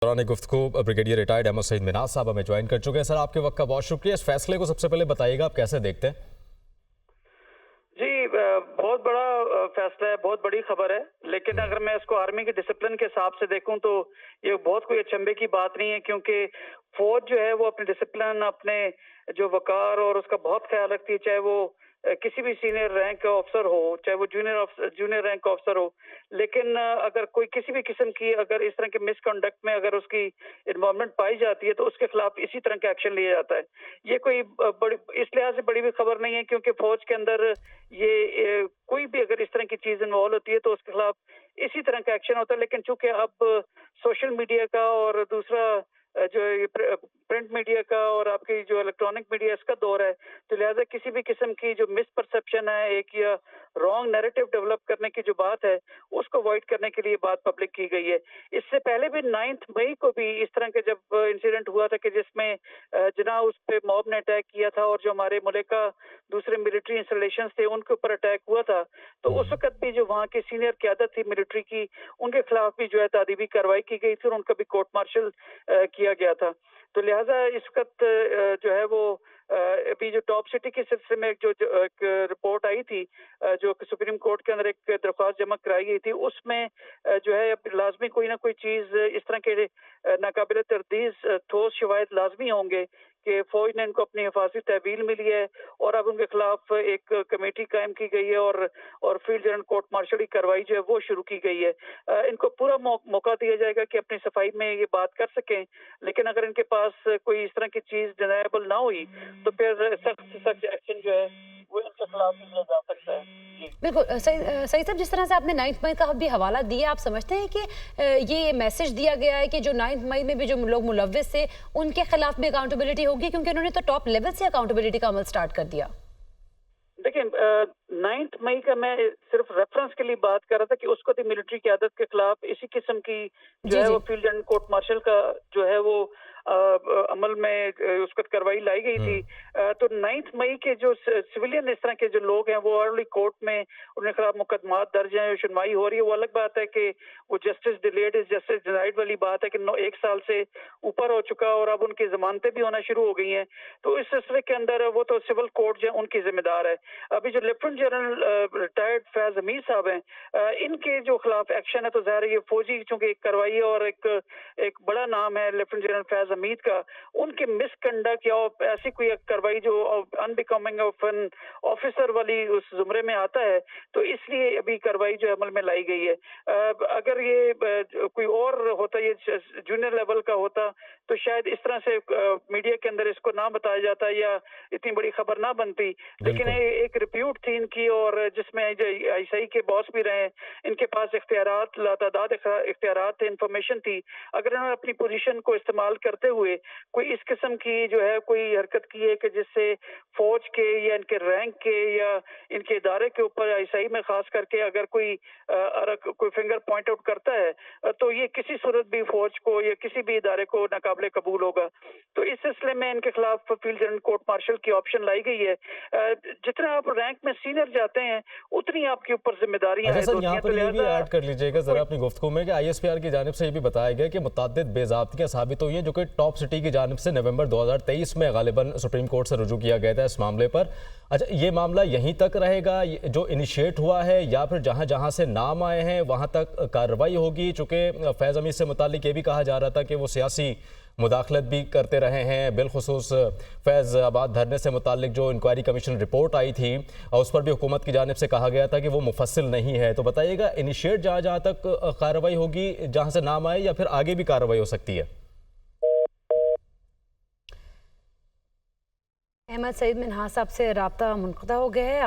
दौरान गुफ्तगू brigadier retired Ahmad Saeed Minaj साहब हमें ज्वाइन कर चुके हैं। सर, आपके वक्त का बहुत शुक्रिया। इस फैसले को सबसे पहले बताइएगा, आप कैसे देखते हैं? जी, बहुत बड़ा फैसला है, बहुत बड़ी खबर है। लेकिन अगर मैं इसको आर्मी के डिसिप्लिन के हिसाब से देखूं तो ये बहुत कोई अचंभे की बात नहीं है, क्योंकि फौज जो है वो अपने डिसिप्लिन, अपने जो वकार और उसका बहुत ख्याल रखती है, चाहे वो किसी भी सीनियर रैंक का ऑफिसर हो, चाहे वो जूनियर रैंक का ऑफिसर हो। लेकिन अगर कोई किसी भी किस्म की अगर इस तरह के मिसकंडक्ट में अगर उसकी इन्वॉल्वमेंट पाई जाती है तो उसके खिलाफ इसी तरह का एक्शन लिया जाता है। ये कोई बड़ी इस लिहाज से बड़ी भी खबर नहीं है, क्योंकि फौज के अंदर ये कोई भी अगर इस तरह की चीज इन्वॉल्व होती है तो उसके खिलाफ इसी तरह का एक्शन होता है। लेकिन चूंकि अब सोशल मीडिया का और दूसरा जो ये प्रिंट मीडिया का और आपकी जो इलेक्ट्रॉनिक मीडिया, इसका दौर है, तो लिहाजा किसी भी किस्म की जो मिसपरसेप्शन है एक या रॉन्ग नैरेटिव डेवलप करने की जो बात है उसको अवॉइड करने के लिए बात पब्लिक की गई है। इससे पहले भी 9 मई को भी इस तरह का जब इंसिडेंट हुआ था कि जिसमें जना उस पे मॉब ने अटैक किया था और जो हमारे मुल्क का दूसरे मिलिट्री इंस्टॉलेशन थे उनके ऊपर अटैक हुआ था, तो उस वक्त भी जो वहाँ की सीनियर क़यादत थी मिलिट्री की, उनके खिलाफ भी जो है तादीबी कार्रवाई की गई थी और उनका भी कोर्ट मार्शल किया गया था। तो लिहाजा इस वक्त जो है वो अभी जो टॉप सिटी के सिलसिले में जो एक रिपोर्ट आई थी, जो सुप्रीम कोर्ट के अंदर एक दरख्वास्त जमा कराई गई थी, उसमें जो है लाजमी कोई ना कोई चीज इस तरह के नाकाबिल तरदीद ठोस शवाहिद लाजमी होंगे कि फौज ने इनको अपनी हिफाजती तहवील मिली है और अब उनके खिलाफ एक कमेटी कायम की गई है और फील्ड जनरल कोर्ट मार्शल की कार्रवाई जो है वो शुरू की गई है। इनको पूरा मौका दिया जाएगा कि अपनी सफाई में ये बात कर सकें। लेकिन अगर इनके पास कोई इस तरह की चीज डिनायबल ना हुई तो फिर सख्त से सख्त एक्शन जो है वो इनके खिलाफ लिया जा सकता है। बिल्कुल सही साहब, जिस तरह से आपने 9 मई का भी हवाला दिया, आप समझते हैं कि ये मैसेज दिया गया है कि जो 9 मई में भी जो लोग मुलव्विस थे उनके खिलाफ भी अकाउंटेबिलिटी होगी, क्योंकि उन्होंने तो टॉप लेवल से अकाउंटेबिलिटी का अमल स्टार्ट कर दिया। देखिए, 9 मई का मैं सिर्फ रेफरेंस के लिए बात कर रहा था कि उसको तो मिलिट्री क़यादत के खिलाफ इसी किस्म की जो है वो फील्ड जनरल कोर्ट मार्शल का जो है वो अमल में उसको कार्रवाई लाई गई थी। तो 9 मई के जो सिविलियन इस तरह के जो लोग हैं वो ऑलरेडी कोर्ट में उनके खिलाफ मुकदमात दर्ज हैं, सुनवाई हो रही है। वो अलग बात है कि वो justice delayed is justice denied वाली बात है कि 1 साल से ऊपर हो चुका और अब उनकी जमानतें भी होना शुरू हो गई हैं। तो इस सिलसिले के अंदर वो तो सिविल कोर्ट जो उनकी जिम्मेदार है। अभी जो lieutenant general retired Faiz Hamid साहब हैं, इनके जो खिलाफ एक्शन है तो ज़ाहिर है ये फौजी चूंकि एक कार्रवाई है और एक बड़ा नाम है लेफ्टिनेंट जनरल फैज हमीद का, उनके मिसकंडक्ट या ऐसी कोई कार्रवाई जो अनबिकमिंग ऑफ एन ऑफिसर वाली उस जुमरे में आता है, तो इसलिए अभी कार्रवाई जो अमल में लाई गई है। अगर ये कोई और होता, ये जूनियर लेवल का होता, तो शायद इस तरह से मीडिया के अंदर इसको ना बताया जाता या इतनी बड़ी खबर ना बनती। लेकिन एक रिप्यूट थी इनकी और जिसमें आईएसआई के बॉस भी रहे, इनके पास इख्तियारात लातादाद इख्तियारात थे, इंफॉर्मेशन थी। अगर इन्होंने अपनी पोजीशन को इस्तेमाल करते हुए कोई इस किस्म की जो है कोई हरकत की है कि जिससे फौज के या इनके रैंक के या इनके इदारे के ऊपर आईएसआई में खास करके अगर कोई फिंगर पॉइंट आउट करता है तो ये किसी सूरत भी फौज को या किसी भी इदारे को नाकाबिले कबूल होगा। तो इस सिलसिले में इनके खिलाफ फील्ड जनरल कोर्ट मार्शल की ऑप्शन लाई गई है। जितना आप रैंक में सीनियर जाते हैं उतनी आपके ऊपर जिम्मेदारियां हैं। सर, यहाँ पर ये भी ऐड कर लीजिएगा जरा अपनी गुफ्तगू में कि आईएसपीआर की जानिब से ये भी बताया गया कि मुतअद्दिद बेज़ाब्तियां साबित हुई हैं, जो कि टॉप सिटी की जानिब से नवंबर 2023 में गालिबन सुप्रीम कोर्ट से रुजू किया गया था इस मामले पर। अच्छा, ये मामला यहीं तक रहेगा जो इनिशिएट हुआ है, या फिर जहां जहां से नाम आए हैं वहां तक कार्रवाई होगी? चूंकि फैज़ हमीद से मुतालिक ये भी कहा जा रहा था कि वो सियासी मुदाखलत भी करते रहे हैं, बिलखुसूस फैज़ आबाद धरने से मुतालिक जो इंक्वायरी कमीशन रिपोर्ट आई थी और उस पर भी हुकूमत की जानिब से कहा गया था कि वो मुफस्सिल नहीं है। तो बताइएगा, इनिशिएट जहाँ जहाँ तक कार्रवाई होगी जहाँ से नाम आए, या फिर आगे भी कार्रवाई हो सकती है? अहमद सईद मिनाज साहब से राब्ता मुनक़ता हो गया है।